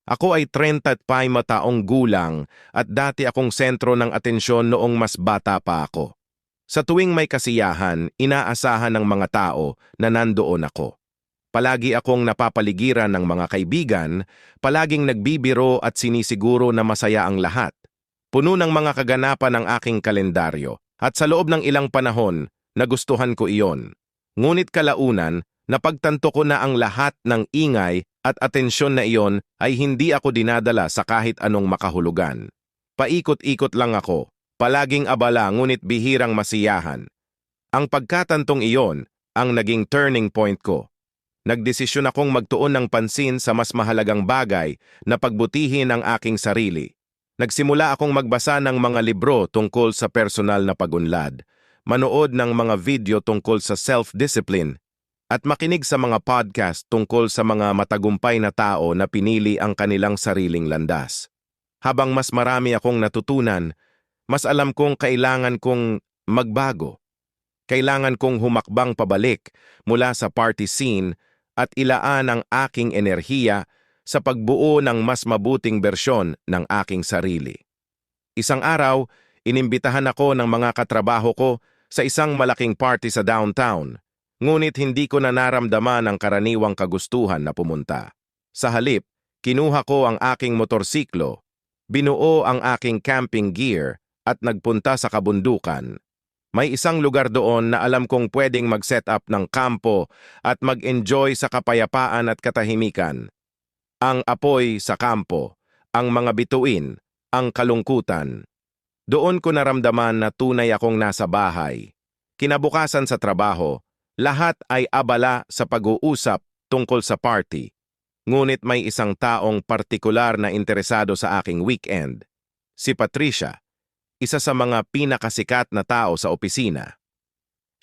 Ako ay 35 taong gulang at dati akong sentro ng atensyon noong mas bata pa ako. Sa tuwing may kasiyahan, inaasahan ng mga tao na nandoon ako. Palagi akong napapaligiran ng mga kaibigan, palaging nagbibiro at sinisiguro na masaya ang lahat. Puno ng mga kaganapan ng aking kalendaryo at sa loob ng ilang panahon, nagustuhan ko iyon. Ngunit kalaunan, napagtanto ko na ang lahat ng ingay at atensyon na iyon ay hindi ako dinadala sa kahit anong makahulugan. Paikot-ikot lang ako, palaging abala ngunit bihirang masiyahan. Ang pagkatantong iyon ang naging turning point ko. Nagdesisyon akong magtuon ng pansin sa mas mahalagang bagay na pagbutihin ang aking sarili. Nagsimula akong magbasa ng mga libro tungkol sa personal na pag-unlad, manood ng mga video tungkol sa self-discipline, at makinig sa mga podcast tungkol sa mga matagumpay na tao na pinili ang kanilang sariling landas. Habang mas marami akong natutunan, mas alam kong kailangan kong magbago. Kailangan kong humakbang pabalik mula sa party scene at ilaan ang aking enerhiya sa pagbuo ng mas mabuting bersyon ng aking sarili. Isang araw, inimbitahan ako ng mga katrabaho ko sa isang malaking party sa downtown, ngunit hindi ko na naramdaman ang karaniwang kagustuhan na pumunta. Sa halip, kinuha ko ang aking motorsiklo, binuo ang aking camping gear at nagpunta sa kabundukan. May isang lugar doon na alam kong pwedeng mag-set up ng kampo at mag-enjoy sa kapayapaan at katahimikan. Ang apoy sa kampo, ang mga bituin, ang kalungkutan. Doon ko naramdaman na tunay akong nasa bahay. Kinabukasan sa trabaho, lahat ay abala sa pag-uusap tungkol sa party. Ngunit may isang taong partikular na interesado sa aking weekend. Si Patricia, isa sa mga pinakasikat na tao sa opisina.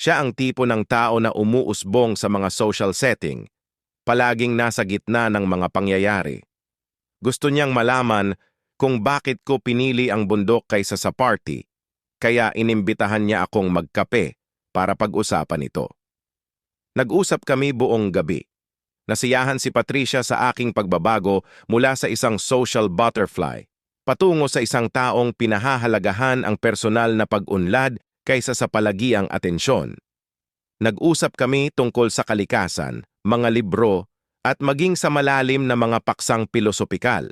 Siya ang tipo ng tao na umuusbong sa mga social setting, palaging nasa gitna ng mga pangyayari. Gusto niyang malaman kung bakit ko pinili ang bundok kaysa sa party, kaya inimbitahan niya akong magkape para pag-usapan ito. Nag-usap kami buong gabi. Nasiyahan si Patricia sa aking pagbabago mula sa isang social butterfly patungo sa isang taong pinahahalagahan ang personal na pag-unlad kaysa sa palagiang atensyon. Nag-usap kami tungkol sa kalikasan, mga libro, at maging sa malalim na mga paksang pilosopikal.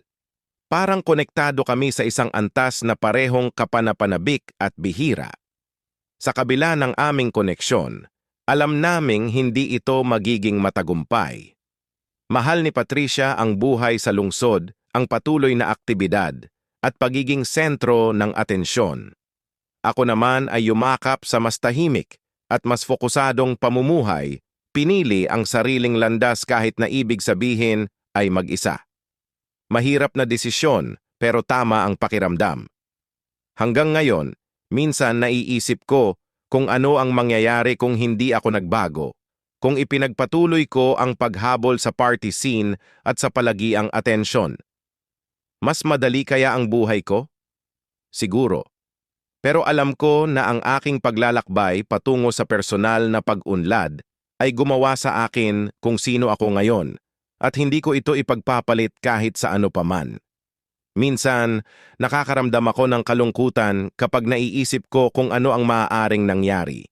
Parang konektado kami sa isang antas na parehong kapanapanabik at bihira. Sa kabila ng aming koneksyon, alam naming hindi ito magiging matagumpay. Mahal ni Patricia ang buhay sa lungsod, ang patuloy na aktibidad, at pagiging sentro ng atensyon. Ako naman ay yumakap sa mas tahimik at mas fokusadong pamumuhay, pinili ang sariling landas kahit na ibig sabihin ay mag-isa. Mahirap na desisyon pero tama ang pakiramdam. Hanggang ngayon, minsan naiisip ko kung ano ang mangyayari kung hindi ako nagbago, kung ipinagpatuloy ko ang paghabol sa party scene at sa palagiang atensyon. Mas madali kaya ang buhay ko? Siguro. Pero alam ko na ang aking paglalakbay patungo sa personal na pag-unlad ay gumawa sa akin kung sino ako ngayon at hindi ko ito ipagpapalit kahit sa ano paman. Minsan, nakakaramdam ako ng kalungkutan kapag naiisip ko kung ano ang maaaring nangyari.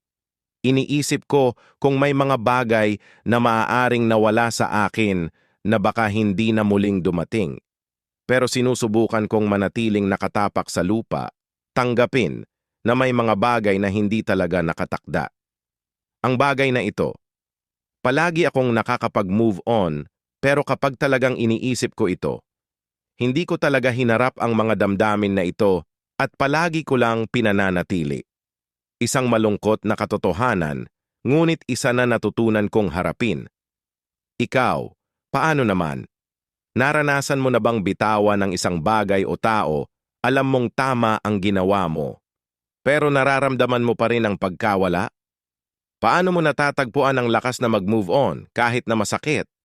Iniisip ko kung may mga bagay na maaaring nawala sa akin na baka hindi na muling dumating. Pero sinusubukan kong manatiling nakatapak sa lupa, tanggapin na may mga bagay na hindi talaga nakatakda. Ang bagay na ito, palagi akong nakakapag-move on, pero kapag talagang iniisip ko ito, hindi ko talaga hinarap ang mga damdamin na ito at palagi ko lang pinananatili. Isang malungkot na katotohanan, ngunit isa na natutunan kong harapin. Ikaw, paano naman? Naranasan mo na bang bitawan ng isang bagay o tao, alam mong tama ang ginawa mo, pero nararamdaman mo pa rin ang pagkawala? Paano mo natatagpuan ang lakas na mag-move on kahit na masakit?